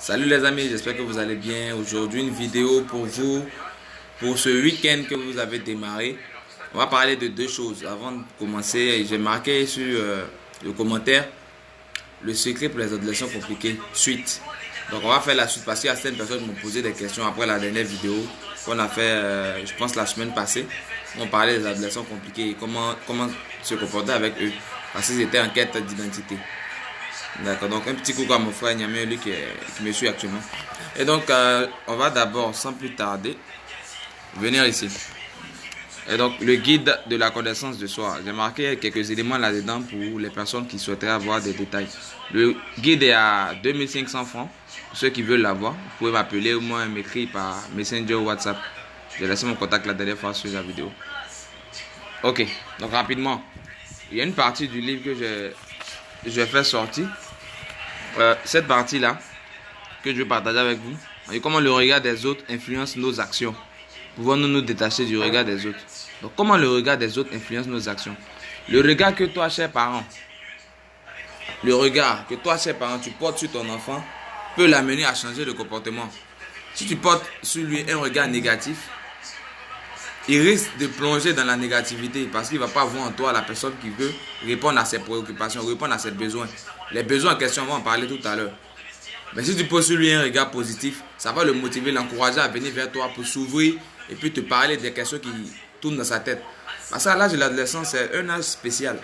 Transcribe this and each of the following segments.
Salut les amis, j'espère que vous allez bien. Aujourd'hui, une vidéo pour vous, pour ce week-end que vous avez démarré. On va parler de deux choses. Avant de commencer, j'ai marqué sur le commentaire le secret pour les adolescents compliqués. Suite. Donc on va faire la suite parce qu'il y a certaines personnes qui m'ont posé des questions après la dernière vidéo qu'on a fait, je pense, la semaine passée. On parlait des adolescents compliqués et comment se comporter avec eux. Parce qu'ils étaient en quête d'identité. D'accord, donc un petit coucou à mon frère Niamé, lui qui me suit actuellement. Et donc, on va d'abord, sans plus tarder, venir ici. Et donc, le guide de la connaissance de soi. J'ai marqué quelques éléments là-dedans pour les personnes qui souhaiteraient avoir des détails. Le guide est à 2500 francs. Pour ceux qui veulent l'avoir, vous pouvez m'appeler ou moi m'écrire par Messenger ou WhatsApp. J'ai laissé mon contact la dernière fois sur la vidéo. Ok, donc rapidement, il y a une partie du livre que je vais faire sortir. Cette partie-là, que je vais partager avec vous, et comment le regard des autres influence nos actions. Pouvons-nous nous détacher du regard des autres? Donc, comment le regard des autres influence nos actions? Le regard que toi, cher parent, tu portes sur ton enfant, peut l'amener à changer de comportement. Si tu portes sur lui un regard négatif, il risque de plonger dans la négativité parce qu'il ne va pas voir en toi la personne qui veut répondre à ses préoccupations, répondre à ses besoins. Les besoins en question, on va en parler tout à l'heure. Mais si tu poses sur lui un regard positif, ça va le motiver, l'encourager à venir vers toi pour s'ouvrir et puis te parler des questions qui tournent dans sa tête. Parce qu'à l'âge de l'adolescence, c'est un âge spécial.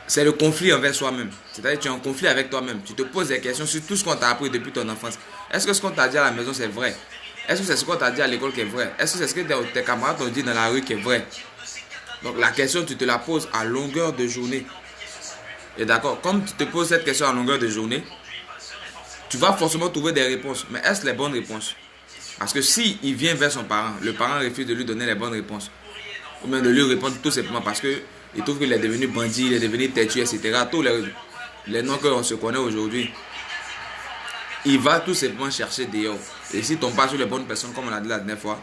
C'est le conflit envers soi-même. C'est-à-dire que tu es en conflit avec toi-même. Tu te poses des questions sur tout ce qu'on t'a appris depuis ton enfance. Est-ce que ce qu'on t'a dit à la maison, c'est vrai? Est-ce que c'est ce qu'on t'a dit à l'école qui est vrai? Est-ce que c'est ce que tes camarades t'ont dit dans la rue qui est vrai? Donc la question, tu te la poses à longueur de journée. Et d'accord, comme tu te poses cette question à longueur de journée, tu vas forcément trouver des réponses. Mais est-ce les bonnes réponses? Parce que si il vient vers son parent, le parent refuse de lui donner les bonnes réponses. Ou bien de lui répondre tout simplement parce qu'il trouve qu'il est devenu bandit, il est devenu têtu, etc. Tous les noms qu'on se connaît aujourd'hui. Il va tout simplement chercher dehors. Et si tu tombes pas sur les bonnes personnes, comme on a dit la dernière fois,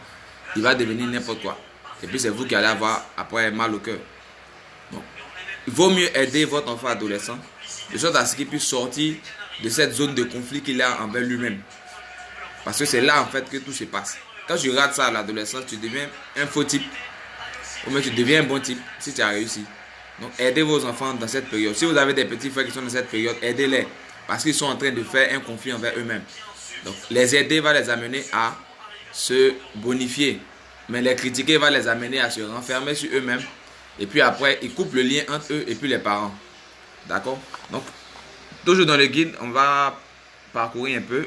il va devenir n'importe quoi. Et puis c'est vous qui allez avoir après mal au cœur. Donc, il vaut mieux aider votre enfant adolescent de sorte à ce qu'il puisse sortir de cette zone de conflit qu'il a envers lui-même. Parce que c'est là en fait que tout se passe. Quand tu rates ça à l'adolescence, tu deviens un faux type. Ou même tu deviens un bon type si tu as réussi. Donc aidez vos enfants dans cette période. Si vous avez des petits frères qui sont dans cette période, aidez-les. Parce qu'ils sont en train de faire un conflit envers eux-mêmes. Donc les aider va les amener à se bonifier. Mais les critiquer va les amener à se renfermer sur eux-mêmes. Et puis après, ils coupent le lien entre eux et puis les parents. D'accord? Donc, toujours dans le guide, on va parcourir un peu.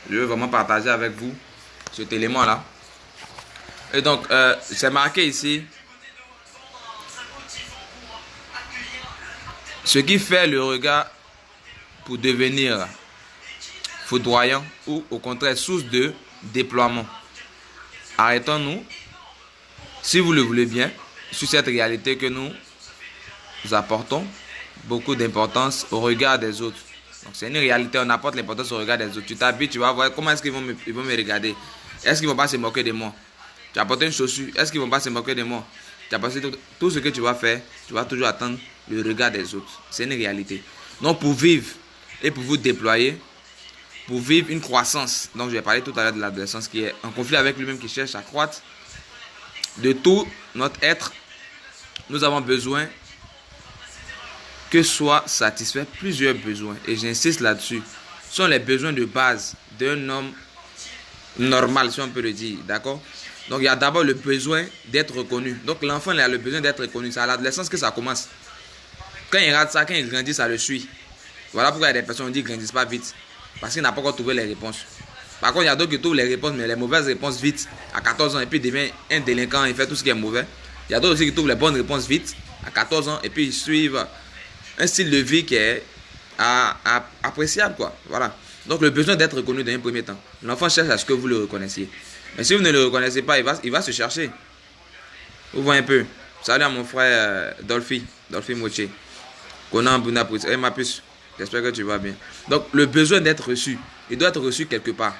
Je veux vraiment partager avec vous cet élément-là. Et donc, c'est marqué ici. Ce qui fait le regard pour devenir foudroyant ou au contraire source de déploiement. Arrêtons-nous, si vous le voulez bien, sur cette réalité que nous apportons beaucoup d'importance au regard des autres. Donc c'est une réalité, on apporte l'importance au regard des autres. Tu t'habilles, tu vas voir comment est-ce qu'ils vont me regarder. Est-ce qu'ils vont pas se moquer de moi? Tu as porté une chaussure, est-ce qu'ils vont pas se moquer de moi? Tu as passé tout ce que tu vas faire, tu vas toujours attendre le regard des autres. C'est une réalité. Donc pour vivre et pour vous déployer, pour vivre une croissance, donc je vais parler tout à l'heure de l'adolescence qui est en conflit avec lui-même, qui cherche à croître, de tout notre être, nous avons besoin que soient satisfaits plusieurs besoins. Et j'insiste là-dessus. Ce sont les besoins de base d'un homme normal, si on peut le dire. D'accord? Donc il y a d'abord le besoin d'être reconnu. Donc l'enfant il a le besoin d'être reconnu. C'est à l'adolescence que ça commence. Quand il rate ça, quand il grandit, ça le suit. Voilà pourquoi il y a des personnes qui disent qu'ils ne grandissent pas vite. Parce qu'il n'a pas encore trouvé les réponses. Par contre, il y a d'autres qui trouvent les réponses, mais les mauvaises réponses vite, à 14 ans, et puis il devient un délinquant, il fait tout ce qui est mauvais. Il y a d'autres aussi qui trouvent les bonnes réponses vite, à 14 ans, et puis ils suivent un style de vie qui est appréciable, quoi. Voilà. Donc, le besoin d'être reconnu dans un premier temps. L'enfant cherche à ce que vous le reconnaissiez. Mais si vous ne le reconnaissez pas, il va se chercher. Vous voyez un peu. Salut à mon frère Dolphy Moche. Conan Bunapus. Et ma puce. J'espère que tu vas bien. Donc, le besoin d'être reçu, il doit être reçu quelque part.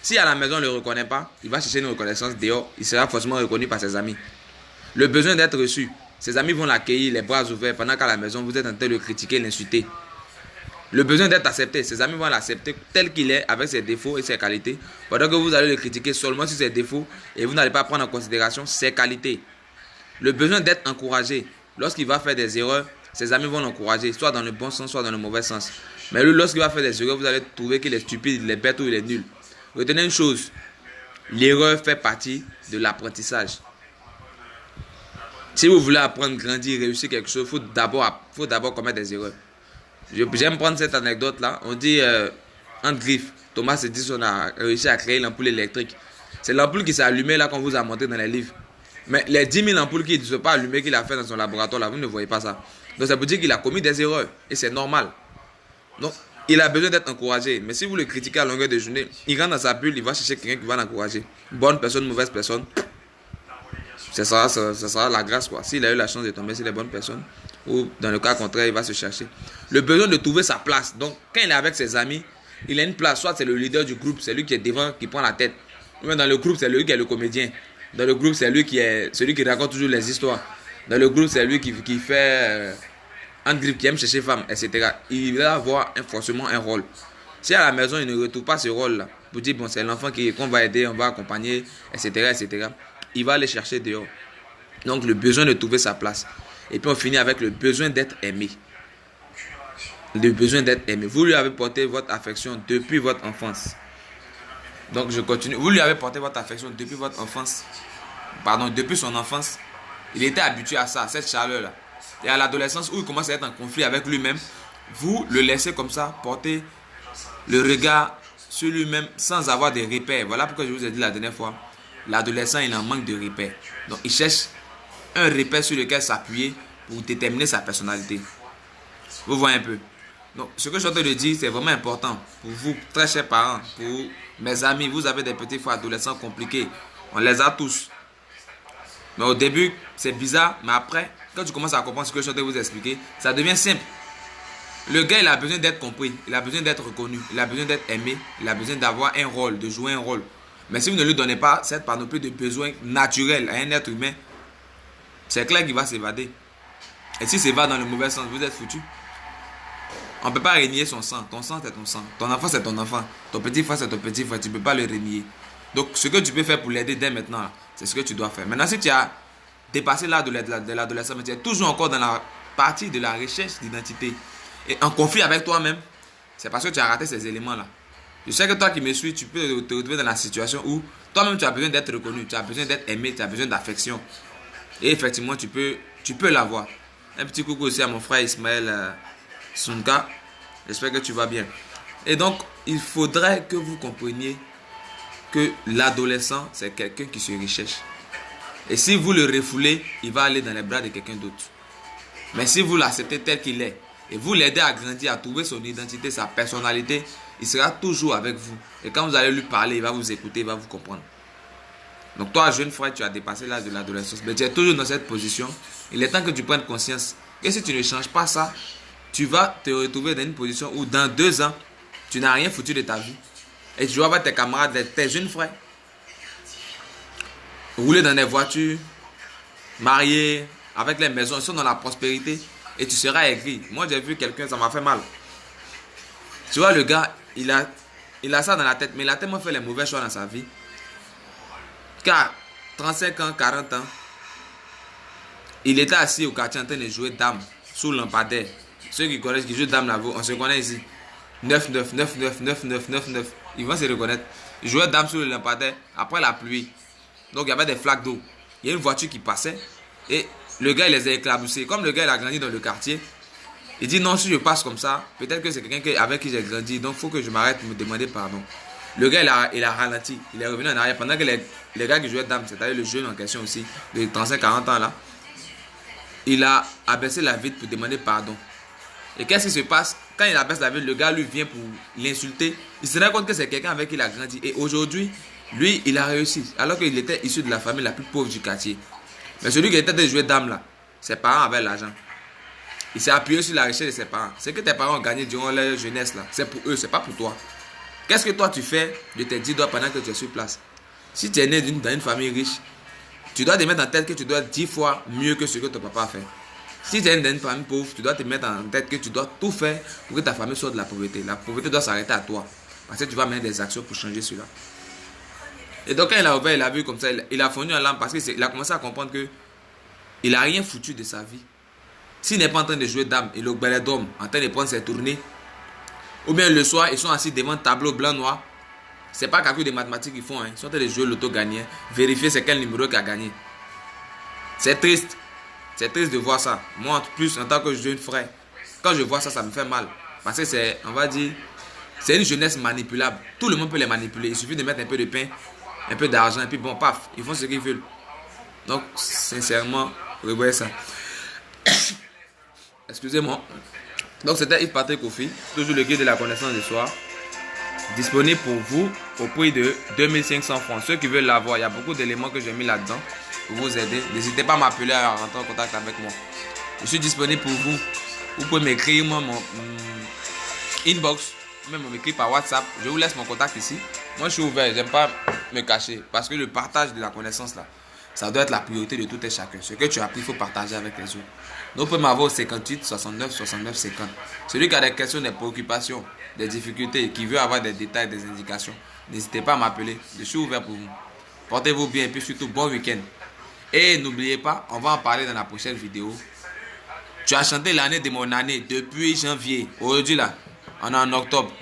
Si à la maison, on ne le reconnaît pas, il va chercher une reconnaissance dehors. Il sera forcément reconnu par ses amis. Le besoin d'être reçu, ses amis vont l'accueillir, les bras ouverts, pendant qu'à la maison, vous êtes en train de le critiquer, l'insulter. Le besoin d'être accepté, ses amis vont l'accepter tel qu'il est, avec ses défauts et ses qualités, pendant que vous allez le critiquer seulement sur ses défauts et vous n'allez pas prendre en considération ses qualités. Le besoin d'être encouragé, lorsqu'il va faire des erreurs, ses amis vont l'encourager, soit dans le bon sens, soit dans le mauvais sens. Mais lui, lorsqu'il va faire des erreurs, vous allez trouver qu'il est stupide, il est bête ou il est nul. Retenez une chose, l'erreur fait partie de l'apprentissage. Si vous voulez apprendre, grandir, réussir quelque chose, il faut d'abord commettre des erreurs. J'aime prendre cette anecdote-là. On dit, entre griffes, Thomas Edison a réussi à créer l'ampoule électrique. C'est l'ampoule qui s'est allumée là qu'on vous a montré dans les livres. Mais les 10 000 ampoules qui ne sont pas allumées qu'il a fait dans son laboratoire, là, vous ne voyez pas ça. Donc ça veut dire qu'il a commis des erreurs. Et c'est normal. Donc, il a besoin d'être encouragé. Mais si vous le critiquez à longueur de journée, il rentre dans sa bulle, il va chercher quelqu'un qui va l'encourager. Bonne personne, mauvaise personne. Ça sera la grâce, quoi. S'il a eu la chance de tomber sur les bonnes personnes, ou dans le cas contraire, il va se chercher. Le besoin de trouver sa place. Donc, quand il est avec ses amis, il a une place. Soit c'est le leader du groupe, c'est lui qui est devant, qui prend la tête. Ou dans le groupe, c'est lui qui est le comédien. Dans le groupe, c'est lui qui est celui qui raconte toujours les histoires. Dans le groupe, c'est lui qui fait qui aime chercher femme, etc. Il va avoir forcément un rôle. Si à la maison, il ne retrouve pas ce rôle-là, pour dire, bon, c'est l'enfant qu'on va aider, on va accompagner, etc., il va aller chercher dehors. Donc, le besoin de trouver sa place. Et puis, on finit avec le besoin d'être aimé. Le besoin d'être aimé. Vous lui avez porté votre affection depuis votre enfance. Donc, je continue. Vous lui avez porté votre affection depuis votre enfance. Pardon, depuis son enfance. Il était habitué à ça, à cette chaleur-là. Et à l'adolescence, où il commence à être en conflit avec lui-même, vous le laissez comme ça, porter le regard sur lui-même sans avoir de repères. Voilà pourquoi je vous ai dit la dernière fois. L'adolescent, il en manque de repères. Donc, il cherche un repère sur lequel s'appuyer pour déterminer sa personnalité. Vous voyez un peu. Donc, ce que je suis en train de dire, c'est vraiment important pour vous, très chers parents, pour mes amis. Vous avez des petits frères adolescents compliqués. On les a tous. Mais au début, c'est bizarre. Mais après, quand tu commences à comprendre ce que je suis en train de vous expliquer, ça devient simple. Le gars, il a besoin d'être compris. Il a besoin d'être reconnu. Il a besoin d'être aimé. Il a besoin d'avoir un rôle, de jouer un rôle. Mais si vous ne lui donnez pas cette panoplie de besoins naturels à un être humain, c'est clair qu'il va s'évader. Et s'il s'évade dans le mauvais sens, vous êtes foutu. On ne peut pas renier son sang. Ton sang, c'est ton sang. Ton enfant, c'est ton enfant. Ton petit frère, c'est ton petit frère. Tu ne peux pas le renier. Donc, ce que tu peux faire pour l'aider dès maintenant, c'est ce que tu dois faire. Maintenant, si tu as dépassé l'âge de l'adolescence, mais tu es toujours encore dans la partie de la recherche d'identité et en conflit avec toi-même, c'est parce que tu as raté ces éléments-là. Je sais que toi qui me suis, tu peux te retrouver dans la situation où toi-même, tu as besoin d'être reconnu, tu as besoin d'être aimé, tu as besoin d'affection. Et effectivement, tu peux l'avoir. Un petit coucou aussi à mon frère Ismaël Sunka. J'espère que tu vas bien. Et donc, il faudrait que vous compreniez que l'adolescent, c'est quelqu'un qui se recherche. Et si vous le refoulez, il va aller dans les bras de quelqu'un d'autre. Mais si vous l'acceptez tel qu'il est, et vous l'aidez à grandir, à trouver son identité, sa personnalité, il sera toujours avec vous. Et quand vous allez lui parler, il va vous écouter, il va vous comprendre. Donc toi, jeune frère, tu as dépassé l'âge de l'adolescence, mais tu es toujours dans cette position. Il est temps que tu prennes conscience que si tu ne changes pas ça, tu vas te retrouver dans une position où dans 2 ans, tu n'as rien foutu de ta vie. Et tu vas voir tes camarades, tes jeunes frères, rouler dans des voitures, mariés, avec les maisons, ils sont dans la prospérité, et tu seras aigri. Moi, j'ai vu quelqu'un, ça m'a fait mal. Tu vois, le gars, il a ça dans la tête, mais il a tellement fait les mauvais choix dans sa vie. Car 35 ans, 40 ans, il était assis au quartier en train de jouer dame sous lampadaire. Ceux qui connaissent, qui jouent dame là-bas, on se connaît ici. 9, 9, 9, 9, 9, 9, 9, 9. Ils vont se reconnaître. Il jouait dame sous le lampadaire après la pluie. Donc il y avait des flaques d'eau. Il y a une voiture qui passait et le gars il les a éclaboussés. Comme le gars il a grandi dans le quartier, il dit non, si je passe comme ça, peut-être que c'est quelqu'un avec qui j'ai grandi, donc il faut que je m'arrête pour me demander pardon. Le gars il a ralenti, il est revenu en arrière pendant que les gars qui jouaient dame, c'est-à-dire le jeune en question aussi, de 35-40 ans là, il a abaissé la vitre pour demander pardon. Et qu'est-ce qui se passe? Quand il abaisse la vitre, le gars lui vient pour l'insulter. Il se rend compte que c'est quelqu'un avec qui il a grandi. Et aujourd'hui, lui, il a réussi. Alors qu'il était issu de la famille la plus pauvre du quartier. Mais celui qui était de jouer dame là, ses parents avaient l'argent. Il s'est appuyé sur la richesse de ses parents. Ce que tes parents ont gagné durant leur jeunesse là, c'est pour eux, c'est pas pour toi. Qu'est-ce que toi tu fais de tes 10 doigts pendant que tu es sur place? Si tu es né dans une famille riche, tu dois te mettre en tête que tu dois 10 fois mieux que ce que ton papa a fait. Si tu es dans une famille pauvre, tu dois te mettre en tête que tu dois tout faire pour que ta famille sorte de la pauvreté. La pauvreté doit s'arrêter à toi. Parce que tu vas mettre des actions pour changer cela. Et donc quand il a ouvert, il a vu comme ça, il a fondu en larmes parce qu'il a commencé à comprendre que il n'a rien foutu de sa vie. S'il n'est pas en train de jouer dame et le balai d'homme, en train de prendre ses tournées, ou bien le soir, ils sont assis devant un tableau blanc-noir, c'est pas calcul de mathématiques qu'ils font, hein. Ils sont en train de jouer l'auto gagnant, vérifier c'est quel numéro qui a gagné. C'est triste. C'est triste de voir ça. Moi, en plus, en tant que jeune frère, quand je vois ça, ça me fait mal. Parce que c'est, on va dire, c'est une jeunesse manipulable. Tout le monde peut les manipuler. Il suffit de mettre un peu de pain, un peu d'argent, et puis bon, paf, ils font ce qu'ils veulent. Donc, sincèrement, revoyez ça. Excusez-moi. Donc, c'était Yves Patrick Kofi, toujours le guide de la connaissance du soir. Disponible pour vous au prix de 2500 francs. Ceux qui veulent l'avoir, il y a beaucoup d'éléments que j'ai mis là-dedans pour vous aider. N'hésitez pas à m'appeler à rentrer en contact avec moi. Je suis disponible pour vous. Vous pouvez m'écrire mon inbox, même m'écrire par WhatsApp. Je vous laisse mon contact ici. Moi, je suis ouvert. J'aime pas me cacher parce que le partage de la connaissance là, ça doit être la priorité de tout et chacun. Ce que tu as appris, il faut partager avec les autres. Donc, vous pouvez m'avoir au 58 69 69 50. Celui qui a des questions, des préoccupations, des difficultés, qui veut avoir des détails, des indications, n'hésitez pas à m'appeler. Je suis ouvert pour vous. Portez-vous bien et puis surtout, bon week-end. Et n'oubliez pas, on va en parler dans la prochaine vidéo. Tu as chanté l'année de mon année depuis janvier. Aujourd'hui là, on est en octobre.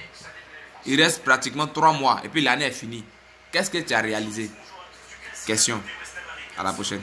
Il reste pratiquement 3 mois et puis l'année est finie. Qu'est-ce que tu as réalisé? Question. À la prochaine.